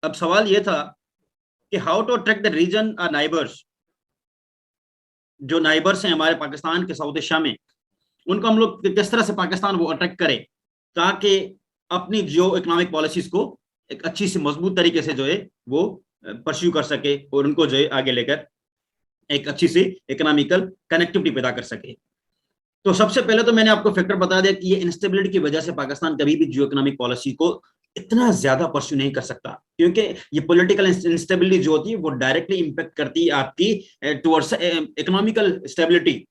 अब सवाल ये था कि how to attract the region और नाइबर्स, जो नाइबर्स हैं हमारे पाकिस्तान के साउथ एशिया में, उनको हम लोग किस तरह से पाकिस्तान वो अट्रैक्ट करे, ताकि अपनी जो इकोनॉमिक पॉलिसीज को एक अच्छी सी मजबूत तरीके से जो है वो परस्यू कर सके और उनको जो है आगे लेकर एक अच्छी सी इकोनॉमिकल कनेक्टिविटी पैदा कर सके। तो सबसे पहले तो मैंने आपको फैक्टर बता दिया कि ये इंस्टेबिलिटी की वजह से पाकिस्तान कभी भी जियो इकोनॉमिक पॉलिसी को इतना ज्यादा परस्यू नहीं कर सकता, क्योंकि ये पॉलिटिकल इंस्टेबिलिटी जो होती है वो डायरेक्टली इंपैक्ट करती है आपकी टुवर्ड्स इकोनॉमिकल स्टेबिलिटी।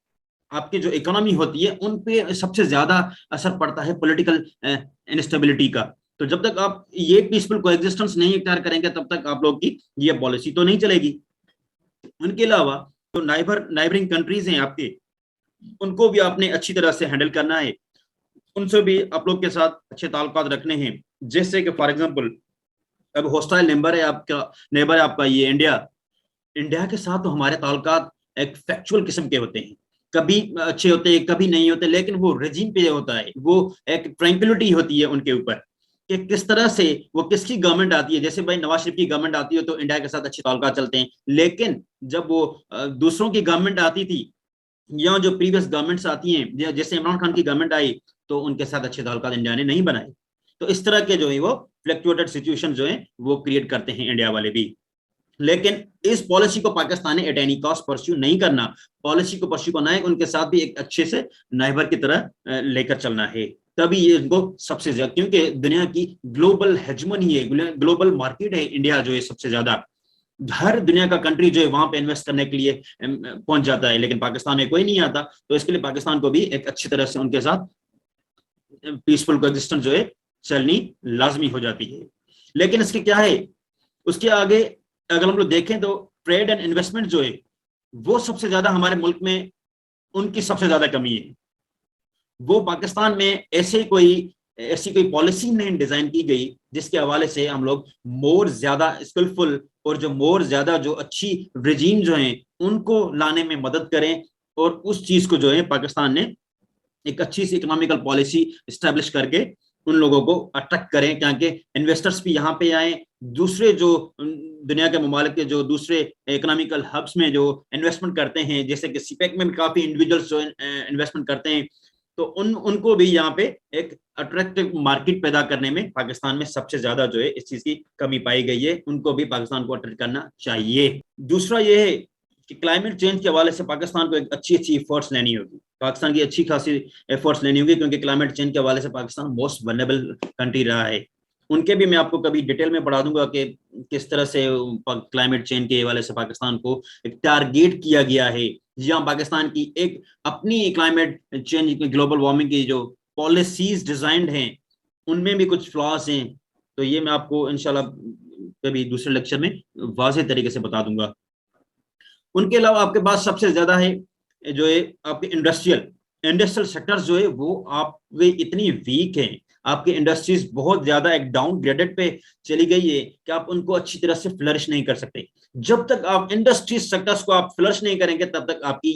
आपकी जो इकोनॉमी होती है उन पे सबसे ज्यादा असर पड़ता है पॉलिटिकल इंस्टेबिलिटी का। तो जब तक आप ये पीसफुल कोएग्जिस्टेंस नहीं इख्तियार करेंगे तब तक आप लोग की ये पॉलिसी तो नहीं चलेगी। उनके अलावा जो नाइबरिंग कंट्रीज हैं आपके, उनको भी आपने अच्छी तरह से हैंडल करना है, उनसे भी आप लोग के साथ अच्छे ताल्लुकात रखने हैं। जैसे कि फॉर एग्जांपल अब हॉस्टाइल नेबर है आपका ये इंडिया। इंडिया के साथ तो हमारे ताल्लुकात एक फैक्चुअल किस्म के होते हैं, कभी अच्छे होते हैं कभी नहीं होते, लेकिन वो रेजिम पे होता है, वो एक ट्रैंक्विलिटी होती है उनके ऊपर कि किस तरह से वो किसकी गवर्नमेंट आती है। जैसे भाई नवाज शरीफ की गवर्नमेंट आती है तो इंडिया के साथ अच्छे ताल्लुकात चलते हैं, लेकिन जब वो दूसरों की गवर्नमेंट आती थी या जो प्रीवियस गवर्नमेंट्स आती हैं, जैसे इमरान खान की गवर्नमेंट आई, तो उनके साथ अच्छे ताल्लुकात इंडिया ने नहीं बनाए। तो इस तरह के जो है वो फ्लक्चुएटेड सिचुएशन जो है वो क्रिएट करते हैं इंडिया वाले भी। लेकिन इस पॉलिसी को पाकिस्तान ने एट एनी कॉस्ट परस्यू नहीं करना। पॉलिसी को परस्यू करना है, उनके साथ भी एक अच्छे से नाइबर की तरह लेकर चलना है, तभी ये इनको सबसे ज्यादा, क्योंकि दुनिया की ग्लोबल हेजमनी है, ग्लोबल मार्केट है इंडिया जो है सबसे ज्यादा, हर दुनिया का कंट्री जो है वहां पे इन्वेस्ट करने के लिए पहुंच जाता है, लेकिन पाकिस्तान में कोई नहीं आता। तो इसके लिए पाकिस्तान को भी एक अच्छी तरह से उनके साथ पीसफुल कोएग्जिस्टेंस जो है चलनी लाजमी हो जाती है। लेकिन इसके क्या है, उसके आगे अगर हम लोग देखें तो ट्रेड एंड इन्वेस्टमेंट जो है वो सबसे ज्यादा हमारे मुल्क में उनकी सबसे ज्यादा कमी है। वो पाकिस्तान में ऐसी कोई पॉलिसी नहीं डिजाइन की गई जिसके हवाले से हम लोग मोर ज्यादा स्किलफुल और जो मोर ज्यादा जो अच्छी रिजीम जो है उनको लाने में मदद करें, और उस चीज को जो है पाकिस्तान ने एक अच्छी सी इकोनॉमिकल पॉलिसी स्टैब्लिश करके उन लोगों को अट्रैक्ट करें, ताकि इन्वेस्टर्स भी यहाँ पे आए। दूसरे जो दुनिया के ममालिक के जो दूसरे इकोनॉमिकल हब्स में जो इन्वेस्टमेंट करते हैं, जैसे कि सीपेक में भी काफी इंडिविजुअल्स जो इन्वेस्टमेंट करते हैं, तो उनको भी यहाँ पे एक अट्रैक्टिव मार्केट पैदा करने में पाकिस्तान में सबसे ज्यादा जो है इस चीज की कमी पाई गई है। उनको भी पाकिस्तान को अट्रैक्ट करना चाहिए। दूसरा ये है कि क्लाइमेट चेंज के हवाले से पाकिस्तान को एक अच्छी अच्छी एफर्ट्स लेनी होगी, पाकिस्तान की अच्छी खासी एफर्ट्स लेनी होगी, क्योंकि क्लाइमेट चेंज के हवाले से पाकिस्तान मोस्ट वल्नरेबल कंट्री रहा है। उनके भी मैं आपको कभी डिटेल में पढ़ा दूंगा कि किस तरह से क्लाइमेट चेंज के हवाले से पाकिस्तान को एक टारगेट किया गया है, जहां पाकिस्तान की एक अपनी क्लाइमेट चेंज ग्लोबल वार्मिंग की जो पॉलिसीज डिजाइंड हैं उनमें भी कुछ फ्लॉज हैं। तो ये मैं आपको इंशाल्लाह कभी दूसरे लेक्चर में वाज़ेह तरीके से बता दूंगा। उनके अलावा आपके पास सबसे ज्यादा है जो है आपके इंडस्ट्रियल सेक्टर्स जो है वो आप वे इतनी वीक हैं, आपकी इंडस्ट्रीज बहुत ज्यादा एक डाउन ग्रेडेड पे चली गई है कि आप उनको अच्छी तरह से फ्लरिश नहीं कर सकते। जब तक आप इंडस्ट्रीज सेक्टर्स को आप फ्लरिश नहीं करेंगे तब तक आपकी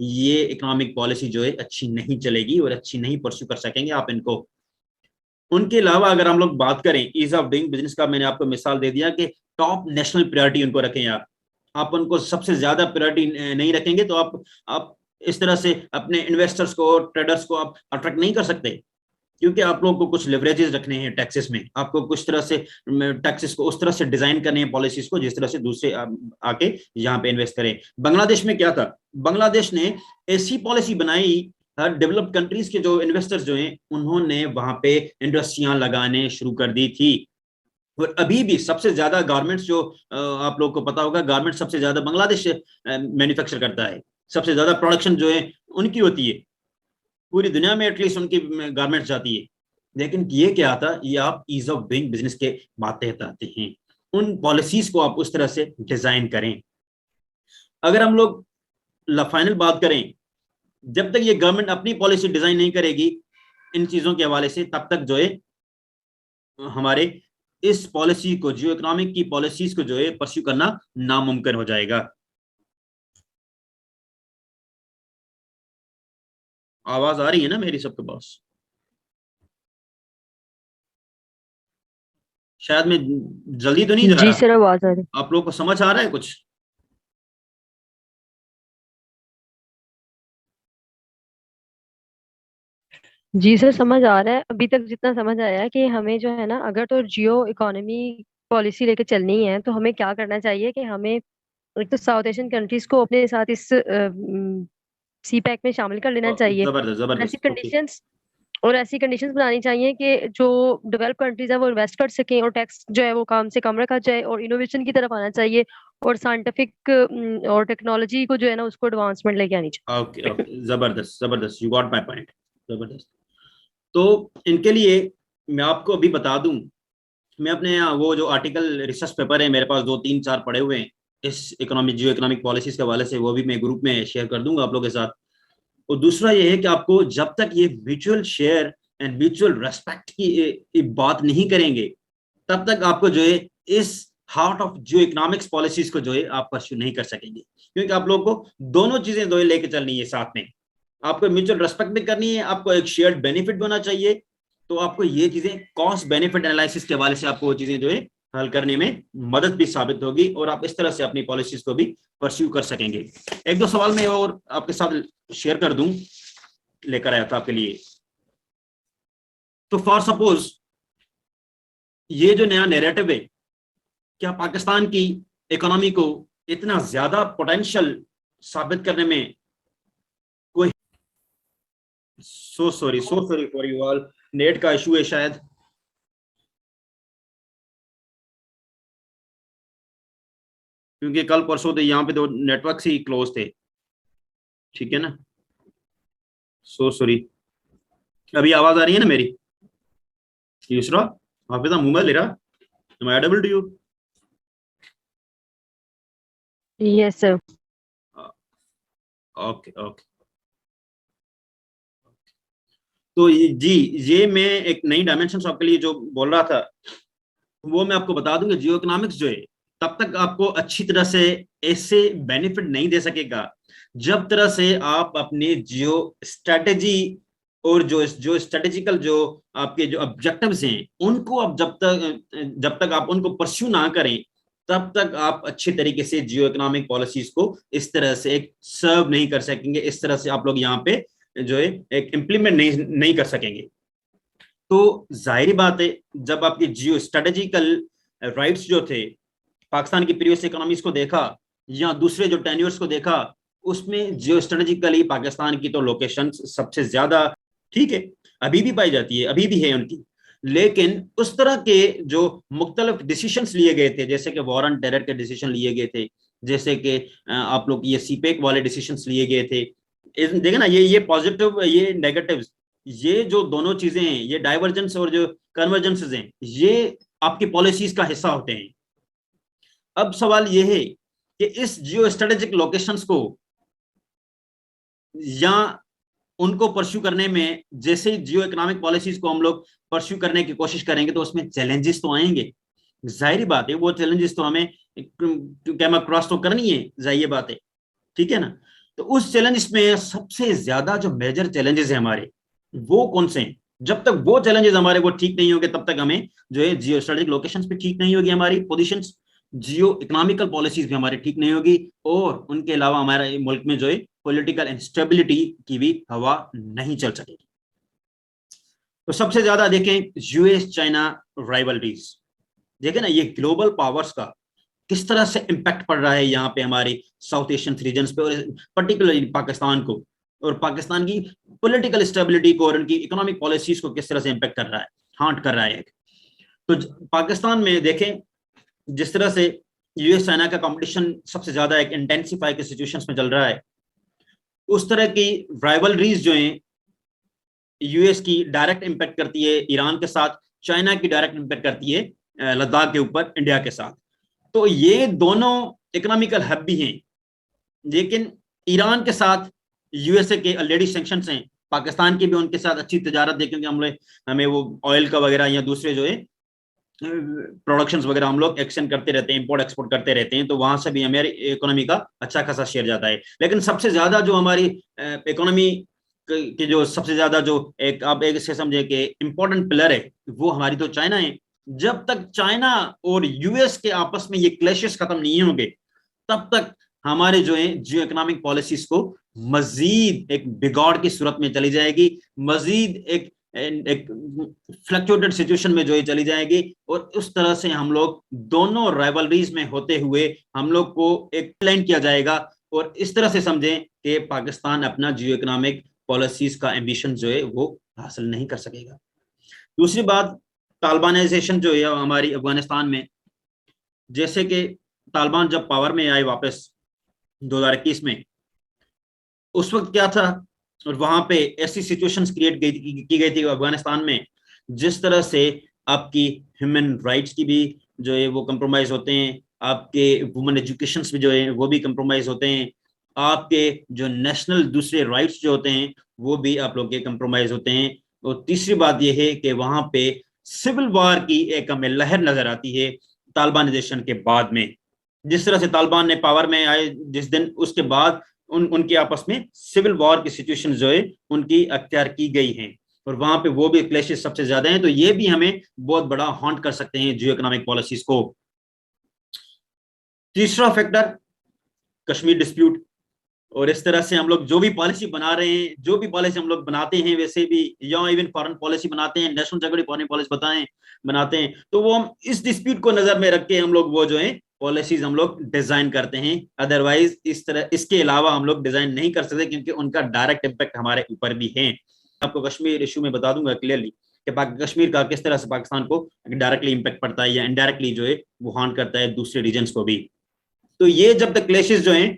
ये इकोनॉमिक पॉलिसी जो है अच्छी नहीं चलेगी और अच्छी नहीं परस्यू कर सकेंगे आप इनको। उनके अलावा अगर हम लोग बात करें ईज ऑफ डूइंग बिजनेस का, मैंने आपको मिसाल दे दिया कि टॉप नेशनल प्रायोरिटी उनको रखें आप उनको सबसे ज्यादा प्रायोरिटी नहीं रखेंगे तो आप इस तरह से अपने इन्वेस्टर्स को ट्रेडर्स को आप अट्रैक्ट नहीं कर सकते, क्योंकि आप लोगों को कुछ लिवरेजेस रखने हैं टैक्सेस में, आपको कुछ तरह से टैक्सेस को उस तरह से डिजाइन करने हैं पॉलिसीज को जिस तरह से दूसरे आके यहाँ पे इन्वेस्ट करें। बांग्लादेश में क्या था, बांग्लादेश ने ऐसी पॉलिसी बनाई, हर डेवलप्ड कंट्रीज के जो इन्वेस्टर्स जो हैं उन्होंने वहां पे इंडस्ट्रियां लगाने शुरू कर दी थी। और अभी भी सबसे ज्यादा गारमेंट्स जो आप लोग को पता होगा, गारमेंट्स सबसे ज्यादा बांग्लादेश मैन्युफैक्चर करता है, सबसे ज्यादा प्रोडक्शन जो है उनकी होती है पूरी दुनिया में, एटलीस्ट उनकी गारमेंट्स जाती है। लेकिन ये क्या आता, ये आप ईज ऑफ डूइंग बिजनेस के मातहत आते हैं। उन पॉलिसीज को आप उस तरह से डिजाइन करें। अगर हम लोग फाइनल बात करें, जब तक ये गवर्नमेंट अपनी पॉलिसी डिजाइन नहीं करेगी इन चीजों के हवाले से, तब तक जो है हमारे इस पॉलिसी को, जियो इकोनॉमिक की पॉलिसीज को जो है परस्यू करना नामुमकिन हो जाएगा। आवाज आ रही है ना मेरी सबके पास? शायद मैं जल्दी तो नहीं जा जी रहा? सर, आवाज आ रही। आप लोग को समझ आ रहा है कुछ? जी सर, समझ आ रहा है। अभी तक जितना समझ आया है कि हमें जो है ना, अगर तो जियो इकोनॉमी पॉलिसी लेके चलनी है तो हमें क्या करना चाहिए कि हमें एक तो साउथ एशियन कंट्रीज को अपने साथ इस सी पैक में शामिल कर लेना चाहिए। जबरदस्त और ऐसी जबरदस्त, ओके। कंडीशंस और ऐसी कंडीशंस बनानी चाहिए कि जो डेवलप कंट्रीज है वो इन्वेस्ट कर सकें, और टैक्स जो है वो कम से कम रखा जाए, और इनोवेशन की तरफ आना चाहिए, और साइंटिफिक और टेक्नोलॉजी को जो है ना उसको एडवांसमेंट लेके आनी ओके चाहिए। ओके, जबरदस्त जबरदस्त, यू गॉट माय पॉइंट। जबरदस्त। तो इनके लिए मैं आपको अभी बता दूं, मैं अपने यहाँ वो जो आर्टिकल रिसर्च पेपर है मेरे पास दो तीन चार पड़े हुए हैं इस इकोनॉमिक जियो इकोनॉमिक पॉलिसीज के हवाले से, वो भी मैं ग्रुप में शेयर कर दूंगा आप लोगों के साथ। और दूसरा ये है कि आपको जब तक ये mutual share and mutual respect की बात नहीं करेंगे, तब तक आपको जो है इस heart of Jio economics policies को जो है आप परस्यू नहीं कर सकेंगे, क्योंकि आप लोगों को दोनों चीजें जो है लेके चलनी है साथ में। आपको म्यूचुअल रेस्पेक्ट भी करनी है, आपको एक शेयर्ड बेनिफिट होना चाहिए। तो आपको ये चीजें कॉस्ट बेनिफिट एनालिसिस के हवाले से आपको वो चीजें जो है हल करने में मदद भी साबित होगी, और आप इस तरह से अपनी पॉलिसीज को भी परस्यू कर सकेंगे। एक दो सवाल मैं और आपके साथ शेयर कर दूं, लेकर आया था आपके लिए। तो फॉर सपोज ये जो नया नैरेटिव है, क्या पाकिस्तान की इकोनॉमी को इतना ज्यादा पोटेंशियल साबित करने में कोई, so sorry for you all, net का इशू है शायद, क्योंकि कल परसों तो यहाँ पे तो नेटवर्क ही क्लोज थे। ठीक है ना? So sorry. अभी आवाज आ रही है ना मेरी? दूसरा, हाफिजा मुंह में ले रहा, am I audible to you? Yes sir. Okay okay. तो जी, ये मैं एक नई डायमेंशन आपके लिए जो बोल रहा था, वो मैं आपको बता दूंगा। जियो इकोनॉमिक्स जो है तब तक आपको अच्छी तरह से ऐसे बेनिफिट नहीं दे सकेगा जब तरह से आप अपने जियो स्ट्रेटेजी और जो स्ट्रेटेजिकल जो आपके जो ऑब्जेक्टिव्स हैं उनको आप जब तक आप उनको परस्यू ना करें, तब तक आप अच्छे तरीके से जियो इकोनॉमिक पॉलिसीज को इस तरह से एक सर्व नहीं कर सकेंगे, इस तरह से आप लोग यहाँ पे जो है एक इम्प्लीमेंट नहीं कर सकेंगे। तो जाहिर बात है, जब आपकी जियो स्ट्रेटेजिकल राइट्स जो थे, पाकिस्तान की प्रीवियस इकोनॉमीज को देखा या दूसरे जो टेन्योर्स को देखा, उसमें जियो स्ट्रेटेजिकली पाकिस्तान की तो लोकेशन सबसे ज्यादा ठीक है, अभी भी पाई जाती है, अभी भी है उनकी। लेकिन उस तरह के जो मुख्तलिफ डिसीजंस लिए गए थे, जैसे कि वॉर ऑन टेरर के डिसीजन लिए गए थे, जैसे कि आप लोग ये सीपेक वाले डिसीजंस लिए गए थे, देखे ना, ये पॉजिटिव ये नेगेटिव, ये जो दोनों चीजें हैं, ये डाइवर्जेंस और जो कन्वर्जेंस हैं, ये आपकी पॉलिसीज का हिस्सा होते हैं। अब सवाल ये है कि इस जियो स्ट्रेटेजिक लोकेशंस को या उनको परस्यू करने में, जैसे जियो इकोनॉमिक पॉलिसीज को हम लोग परस्यू करने की कोशिश करेंगे, तो उसमें चैलेंजेस तो आएंगे, जाहिर बात है। वो चैलेंजेस तो हमें कैमा क्रॉस तो करनी है, जाहिर बात है। ठीक है ना? तो उस चैलेंज में सबसे ज्यादा जो मेजर चैलेंजेस है हमारे, वो कौन से हैं? जब तक वो चैलेंजेस हमारे वो ठीक नहीं होंगे, तब तक हमें जो है जियो स्ट्रेटेजिक लोकेशंस पे ठीक नहीं होगी हमारी पोजीशंस, जियो इकोनॉमिकल पॉलिसीज भी हमारी ठीक नहीं होगी, और उनके अलावा हमारे मुल्क में जो है पॉलिटिकल इंस्टेबिलिटी की भी हवा नहीं चल सकेगी। तो सबसे ज्यादा देखें यूएस चाइना राइवलरीज, देखें ना, ये ग्लोबल पावर्स का किस तरह से इम्पैक्ट पड़ रहा है यहाँ पे हमारे साउथ एशियन रीजन पे, और पर्टिकुलरली पाकिस्तान को, और पाकिस्तान की पॉलिटिकल स्टेबिलिटी को और उनकी इकोनॉमिक पॉलिसीज को किस तरह से इम्पैक्ट कर रहा है, हांट कर रहा है। तो पाकिस्तान में देखें, जिस तरह से यूएस चाइना का कंपटीशन सबसे ज्यादा एक इंटेंसिफाई के सिचुएशंस में चल रहा है, उस तरह की राइवलरीज जो हैं, यूएस की डायरेक्ट इम्पैक्ट करती है ईरान के साथ, चाइना की डायरेक्ट इम्पैक्ट करती है लद्दाख के ऊपर इंडिया के साथ। तो ये दोनों इकोनॉमिकल हब भी हैं, लेकिन ईरान के साथ यूएसए के ऑलरेडी सैंक्शंस हैं, पाकिस्तान की भी उनके साथ अच्छी तजारत देखेंगे हम लोग, हमें वो ऑयल का वगैरह या दूसरे जो है प्रोडक्शंस वगैरह हम लोग एक्सचेंज करते रहते हैं, इंपोर्ट एक्सपोर्ट करते रहते हैं, तो वहां से भी हमारी इकोनॉमी का अच्छा खासा शेयर जाता है। लेकिन सबसे ज्यादा जो हमारी इकोनॉमी की जो सबसे ज्यादा जो एक आप एक से समझे कि इम्पोर्टेंट पिलर है, वो हमारी तो चाइना है। जब तक चाइना और यूएस के आपस में ये क्लैशेस खत्म नहीं होंगे, तब तक हमारे जो है जियो इकोनॉमिक पॉलिसीज को मजीद एक बिगौड़ की सूरत में चली जाएगी, मजीद एक फ्लक्चुएटेड सिचुएशन में जो है चली जाएगी, और उस तरह से हम लोग दोनों राइवलरीज में होते हुए हम लोग को एक लाइन किया जाएगा। और इस तरह से समझें कि पाकिस्तान अपना जियो इकोनॉमिक पॉलिसीज का एम्बिशन जो है वो हासिल नहीं कर सकेगा। दूसरी बात, तालिबानाइजेशन जो है हमारी अफगानिस्तान में, जैसे कि तालिबान जब पावर में आए वापस 2021 में, उस वक्त क्या था, और वहां पे ऐसी सिचुएशंस क्रिएट की गई थी अफगानिस्तान में जिस तरह से आपकी ह्यूमन राइट्स की भी जो है वो कंप्रोमाइज होते हैं, आपके वुमेन एजुकेशन भी जो है वो भी कंप्रोमाइज होते हैं, आपके जो नेशनल दूसरे राइट्स जो होते हैं वो भी आप लोग के कंप्रोमाइज होते हैं। और तीसरी बात यह है कि वहां पे सिविल वार की एक हमें लहर नजर आती है तालिबानाइजेशन के बाद में। जिस तरह से तालिबान ने पावर में आए जिस दिन, उसके बाद उनके आपस में सिविल वॉर की सिचुएशन जो है उनकी अख्तियार की गई है, और वहां पे वो भी क्लैशेस सबसे ज्यादा हैं। तो ये भी हमें बहुत बड़ा हॉन्ट कर सकते हैं जियो इकोनॉमिक पॉलिसीज को। तीसरा फैक्टर, कश्मीर डिस्प्यूट। और इस तरह से हम लोग जो भी पॉलिसी बना रहे हैं, जो भी पॉलिसी हम लोग बनाते हैं, वैसे भी या इवन फॉरेन पॉलिसी बनाते हैं, नेशनल सिक्योरिटी फॉरेन पॉलिसी बनाते हैं, तो वो हम इस डिस्प्यूट को नजर में रख के हम लोग वो जो है पॉलिसीज हम लोग डिजाइन करते हैं। अदरवाइज इस तरह इसके अलावा हम लोग डिजाइन नहीं कर सकते, क्योंकि उनका डायरेक्ट इम्पैक्ट हमारे ऊपर भी है। आपको कश्मीर इशू में बता दूंगा क्लियरली कि कश्मीर का किस तरह से पाकिस्तान को डायरेक्टली इम्पैक्ट पड़ता है या इनडायरेक्टली जो है वो हार्म करता है दूसरे रीजन्स को भी। तो ये जब तक क्लेशेस जो हैं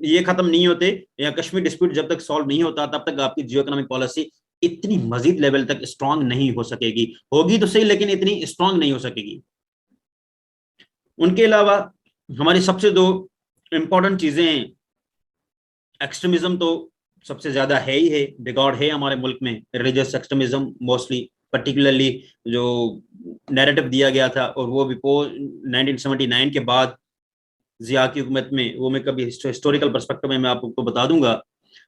ये खत्म नहीं होते, या कश्मीर डिस्प्यूट जब तक सॉल्व नहीं होता, तब तक आपकी जियो इकोनॉमिक पॉलिसी इतनी मजीद लेवल तक स्ट्रांग नहीं हो सकेगी। होगी तो सही, लेकिन इतनी स्ट्रांग नहीं हो सकेगी। उनके अलावा हमारी सबसे दो इंपॉर्टेंट चीजें हैं, एक्सट्रीमिज्म तो सबसे ज्यादा है ही है, बिगॉड है हमारे मुल्क में, रिलीजियस एक्सट्रीमिज्म मोस्टली, पर्टिकुलरली जो नैरेटिव दिया गया था, और वो भी 1979 के बाद जिया की हुकूमत में, वो मैं कभी हिस्टोरिकल पर्सपेक्टिव में मैं आपको बता दूंगा।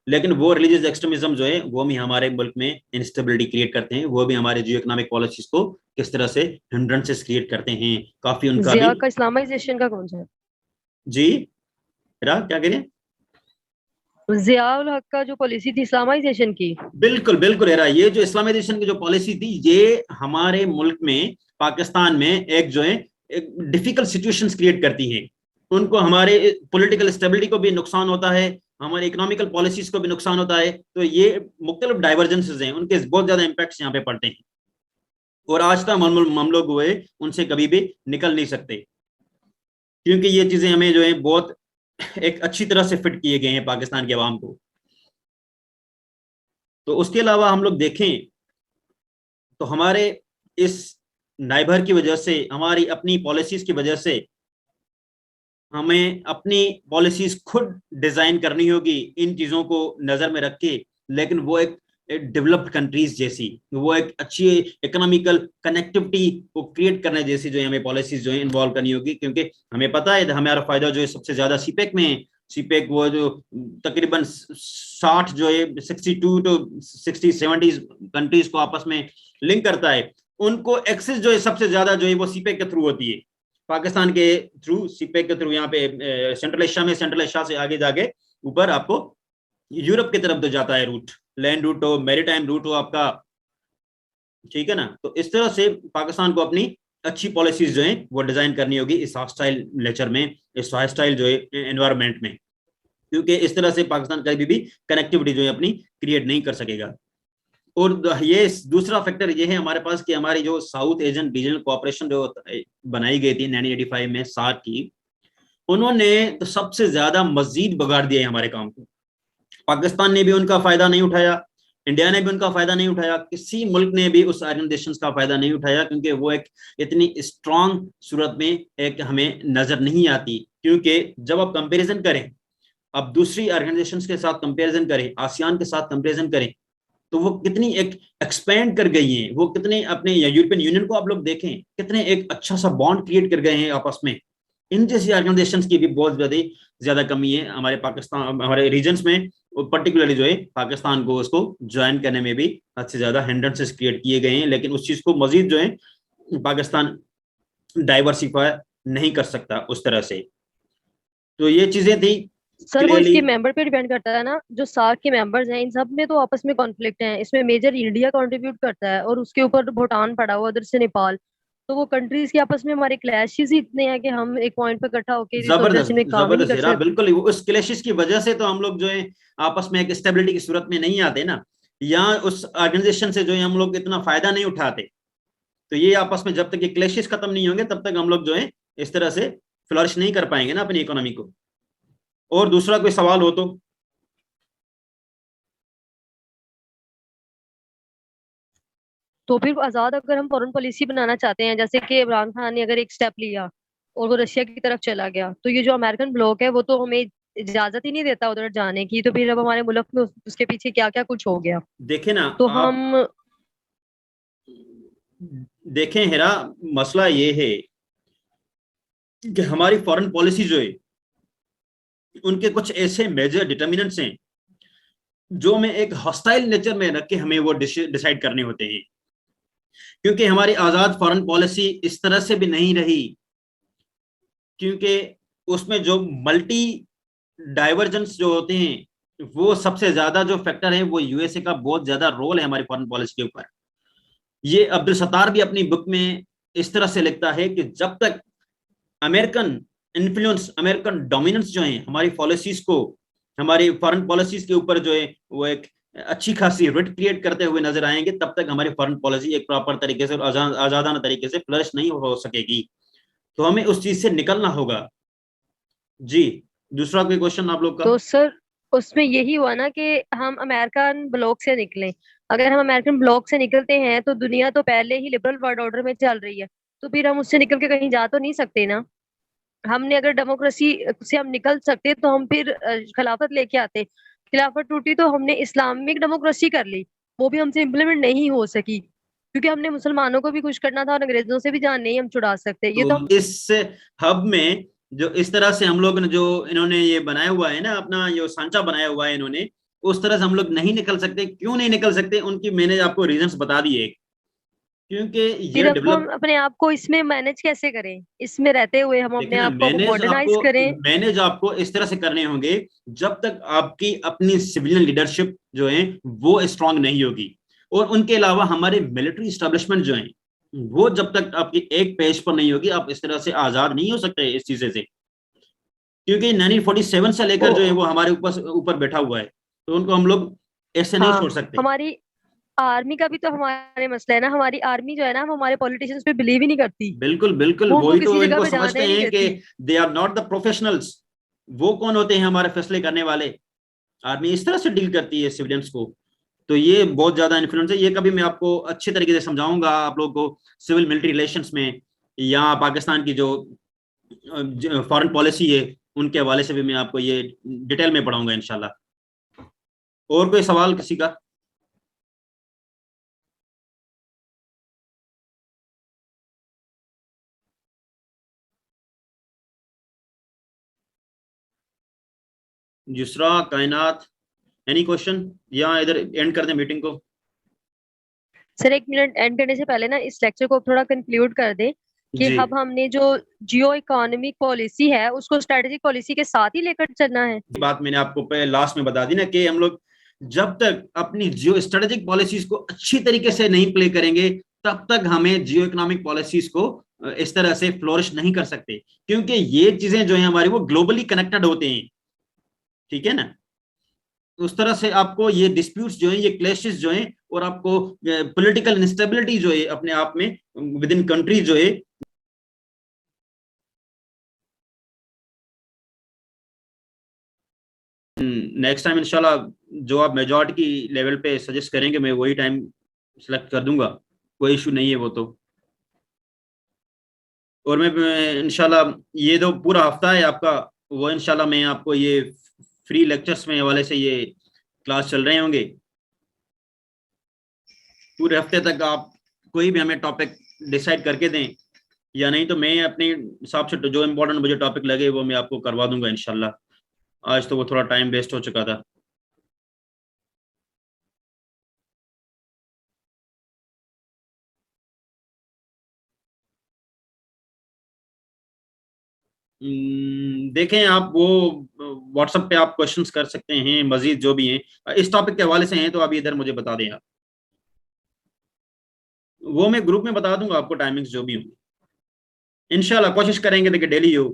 लेकिन वो रिलीजियस एक्सट्रीमिज्म जो है वो भी हमारे मुल्क में इंस्टेबिलिटी क्रिएट करते हैं, वो भी हमारे जियो इकोनॉमिक पॉलिसीज को किस तरह से हिंड्रेंसेस क्रिएट करते हैं, काफी उनका भी। जिया का इस्लामाइजेशन का कौन सा है? जी क्या कह जियाउल हक का जो पॉलिसी थी इस्लामाइजेशन की। बिल्कुल बिल्कुल एरा, ये जो इस्लामाइजेशन की जो पॉलिसी थी, ये हमारे मुल्क में, पाकिस्तान में एक जो है एक डिफिकल्ट सिचुएशंस क्रिएट करती हैं। उनको हमारे पॉलिटिकल स्टेबिलिटी को भी नुकसान होता है, हमारे इकोनॉमिकल पॉलिसीज को भी नुकसान होता है। तो ये मुख्तलिफ डाइवर्जेंसेस हैं, उनके बहुत ज्यादा इम्पैक्ट्स यहाँ पे पड़ते हैं, और आज तक हम लोग हुए उनसे कभी भी निकल नहीं सकते, क्योंकि ये चीजें हमें जो है बहुत एक अच्छी तरह से फिट किए गए हैं पाकिस्तान के अवाम को। तो उसके अलावा हम लोग देखें तो हमारे इस नाइबर की वजह से, हमारी अपनी पॉलिसीज की वजह से, हमें अपनी पॉलिसीज खुद डिजाइन करनी होगी इन चीजों को नजर में रख के। लेकिन वो एक डेवलप्ड कंट्रीज जैसी, वो एक अच्छी इकोनॉमिकल कनेक्टिविटी को क्रिएट करने जैसी जो है हमें पॉलिसीज जो है इन्वॉल्व करनी होगी, क्योंकि हमें पता है हमारा फायदा जो है सबसे ज्यादा सीपेक में है। सीपेक वो जो तकरीबन 60 जो है 62 टू 60-70 कंट्रीज को आपस में लिंक करता है, उनको एक्सेस जो है सबसे ज्यादा जो है वो सीपेक के थ्रू होती है, पाकिस्तान के थ्रू, सीपेक के थ्रू। यहाँ पे सेंट्रल एशिया में, सेंट्रल एशिया से आगे जाके ऊपर आपको यूरोप की तरफ तो जाता है रूट, लैंड रूट हो, मैरीटाइम रूट हो आपका, ठीक है ना। तो इस तरह से पाकिस्तान को अपनी अच्छी पॉलिसीज जो है वो डिजाइन करनी होगी इस हॉस्टाइल नेचर में, इस हॉस्टाइल जो है एनवायरमेंट में, क्योंकि इस तरह से पाकिस्तान कभी भी कनेक्टिविटी जो है अपनी क्रिएट नहीं कर सकेगा। और ये दूसरा फैक्टर ये है हमारे पास कि हमारी जो साउथ एशियन रीजनल कोऑपरेशन जो बनाई गई थी 1985 में सार्क की, उन्होंने तो सबसे ज्यादा मजीद बिगाड़ दिया है हमारे काम को। पाकिस्तान ने भी उनका फायदा नहीं उठाया, इंडिया ने भी उनका फायदा नहीं उठाया, किसी मुल्क ने भी उस ऑर्गेनाइजेशन का फायदा नहीं उठाया, क्योंकि वो एक इतनी स्ट्रांग सूरत में एक हमें नजर नहीं आती। क्योंकि जब आप कंपैरिजन करें, अब दूसरी ऑर्गेनाइजेशंस के साथ कंपैरिजन करें, आसियान के साथ कंपैरिजन करें, तो वो कितनी एक एक्सपेंड कर गई हैं, वो कितने अपने यूरोपियन यूनियन को आप लोग देखें कितने एक अच्छा सा बॉन्ड क्रिएट कर गए हैं आपस में। इन जैसी ऑर्गेनाइजेशंस की भी बहुत ज्यादा कमी है हमारे पाकिस्तान, हमारे रीजन्स में, पर्टिकुलरली जो है पाकिस्तान को उसको ज्वाइन करने में भी हद से ज्यादा हिंड्रेंसेस क्रिएट किए गए हैं। लेकिन उस चीज को मजीद जो है पाकिस्तान डाइवर्सिफाई नहीं कर सकता उस तरह से। तो ये चीजें थी सर वो क्लियरली। इसके मेंबर पे डिपेंड करता है ना, जो सार्क के मेंबर्स हैं इन सब में तो आपस में कॉन्फ्लिक्ट है, इसमें मेजर इंडिया कंट्रीब्यूट करता है और उसके ऊपर भूटान पड़ा हुआ, उधर से नेपाल। तो वो कंट्रीज के आपस में हमारे क्लैशेस ही इतने हैं कि हम एक पॉइंट पे इकट्ठा होकर जबरदस्त रिसोल्यूशन में काम ही नहीं जबरदस्त कर हीरा, सकते। बिल्कुल उस क्लेशिस की वजह से तो हम लोग जो है आपस में एक स्टेबिलिटी की सूरत में नहीं आते ना, या उस ऑर्गेनाइजेशन से जो है हम लोग इतना फायदा नहीं उठाते। तो ये आपस में जब तक ये क्लेशिस खत्म नहीं होंगे तब तक हम लोग जो है इस तरह से फ्लरिश नहीं कर पाएंगे ना अपनी इकोनॉमी को। और दूसरा कोई सवाल हो तो। तो फिर आजाद अगर हम फॉरेन पॉलिसी बनाना चाहते हैं, जैसे कि इमरान खान ने अगर एक स्टेप लिया और वो रशिया की तरफ चला गया, तो ये जो अमेरिकन ब्लॉक है वो तो हमें इजाजत ही नहीं देता उधर जाने की, तो फिर अब हमारे मुल्क में उसके पीछे क्या क्या कुछ हो गया। देखे ना तो आप, हम देखें हेरा, मसला ये है कि हमारी फॉरेन पॉलिसी जो है उनके कुछ ऐसे मेजर डिटर्मिनेंट्स हैं जो हमें एक हॉस्टाइल नेचर में रख के हमें वो डिसाइड करने होते हैं। क्योंकि हमारी आजाद फॉरेन पॉलिसी इस तरह से भी नहीं रही, क्योंकि उसमें जो मल्टी डाइवर्जेंस जो होते हैं वो सबसे ज्यादा जो फैक्टर है वो यूएसए का बहुत ज्यादा रोल है हमारी फॉरेन पॉलिसी के ऊपर। ये अब्दुल सत्तार भी अपनी बुक में इस तरह से लिखता है कि जब तक अमेरिकन इन्फ्लुएंस, अमेरिकन डोमिनेंस जो है हमारी पॉलिसीज को, हमारी फॉरेन पॉलिसीज के ऊपर जो है वो एक अच्छी खासी रिट क्रिएट करते हुए नजर आएंगे, तब तक हमारी फॉरेन पॉलिसी एक प्रॉपर तरीके से और आजादाना तरीके से फ्लरिश नहीं हो सकेगी। तो हमें उस चीज से निकलना होगा। जी, दूसरा कोई क्वेश्चन आप लोग का। तो सर उसमें यही हुआ ना कि हम अमेरिकन ब्लॉक से निकलें। अगर हम अमेरिकन ब्लॉक से निकलते हैं तो दुनिया तो पहले ही लिबरल वर्ल्ड ऑर्डर में चल रही है, तो फिर हम उससे निकल के कहीं जा तो नहीं सकते ना। हमने अगर डेमोक्रेसी से हम निकल सकते तो हम फिर खिलाफत लेके आते। खिलाफत टूटी तो हमने इस्लामिक डेमोक्रेसी कर ली, वो भी हमसे इम्प्लीमेंट नहीं हो सकी क्योंकि हमने मुसलमानों को भी खुश करना था और अंग्रेजों से भी जान नहीं हम छुड़ा सकते, ये तो तो हम। इस हब में जो इस तरह से हम लोग ने जो इन्होंने ये बनाया हुआ है ना, अपना जो सांचा बनाया हुआ है इन्होंने, उस तरह से हम लोग नहीं निकल सकते। क्यों नहीं निकल सकते, उनकी मैंने आपको रीजंस बता दिए। क्योंकि फिर ये अब हम डेवलप, अपने आप को इसमें मैनेज कैसे करें, इसमें रहते हुए हम देखिए अपने ना, आप को मॉडर्नाइज करें। मैनेज आपको इस तरह से करने होंगे जब तक आपकी अपनी सिविलियन लीडरशिप जो है वो स्ट्रांग नहीं होगी। और उनके अलावा हमारे मिलिट्री स्टैब्लिशमेंट जो है वो जब तक आपकी एक पेज पर नहीं होगी, आप इस तरह से आजाद नहीं हो सकते इस चीजें से। क्योंकि 1947 से ओ, लेकर जो है वो हमारे ऊपर ऊपर बैठा हुआ है, तो उनको हम लोग ऐसे नहीं हाँ, छोड़ सकते। हमारी आर्मी का भी तो हमारे मसला है ना। हमारी आर्मी जो है ना वो हमारे पॉलिटिशियंस पे बिलीव ही नहीं करती, बिल्कुल बिल्कुल, वो वही तो किसी जगह इनको पे जाने समझते ही नहीं हैं कि देती। They are not the professionals. वो कौन होते हैं हमारे फैसले करने वाले? आर्मी इस तरह से डील करती है सिविलियंस को। तो ये बहुत ज्यादा इन्फ्लुएंस है। ये कभी मैं आपको अच्छे तरीके से समझाऊंगा आप लोगों को सिविल मिलिट्री रिलेशंस में, या पाकिस्तान की जो फॉरेन पॉलिसी है उनके हवाले से भी मैं आपको ये डिटेल में पढ़ाऊंगा इंशाल्लाह। और कोई सवाल किसी का? जिसरा कायनात, एनी क्वेश्चन, या इधर एंड कर दें मीटिंग को? सर एक मिनट, एंड करने से पहले ना इस लेक्चर को थोड़ा कंक्लूड कर दें कि जी, अब हमने जो जियो इकोनॉमिक पॉलिसी है उसको स्ट्रेटेजिक पॉलिसी के साथ ही लेकर चलना है। बात मैंने आपको लास्ट में बता दी ना कि हम लोग जब तक अपनी जियो स्ट्रेटेजिक पॉलिसीज को अच्छी तरीके से नहीं प्ले करेंगे तब तक हमें जियो इकोनॉमिक पॉलिसीज को इस तरह से फ्लोरिश नहीं कर सकते। क्योंकि ये चीजें जो है हमारी वो ग्लोबली कनेक्टेड होते हैं, ठीक है ना। उस तरह से आपको ये डिस्प्यूट्स जो है, ये क्लैशेस जो है, और आपको पॉलिटिकल इंस्टेबिलिटी जो है अपने आप में विद इन कंट्री जो है, नेक्स्ट टाइम इंशाल्लाह जो आप मेजॉरिटी की लेवल पे सजेस्ट करेंगे मैं वही टाइम सेलेक्ट कर दूंगा। कोई इशू नहीं है वो तो। और मैं इंशाल्लाह ये जो पूरा हफ्ता है आपका, वो इंशाल्लाह मैं आपको ये फ्री लेक्चर्स में हवाले से ये क्लास चल रहे होंगे पूरे हफ्ते तक। आप कोई भी हमें टॉपिक डिसाइड करके दें, या नहीं तो मैं अपने हिसाब से जो इम्पोर्टेंट मुझे टॉपिक लगे वो मैं आपको करवा दूंगा इंशाल्लाह। आज तो वो थोड़ा टाइम वेस्ट हो चुका था। देखें आप वो व्हाट्सएप पे आप क्वेश्चंस कर सकते हैं, मजीद जो भी हैं इस टॉपिक के हवाले से हैं तो अभी इधर मुझे बता दें आप, वो मैं ग्रुप में बता दूंगा आपको, टाइमिंग्स जो भी होंगी। इंशाल्लाह कोशिश करेंगे देखिए डेली हो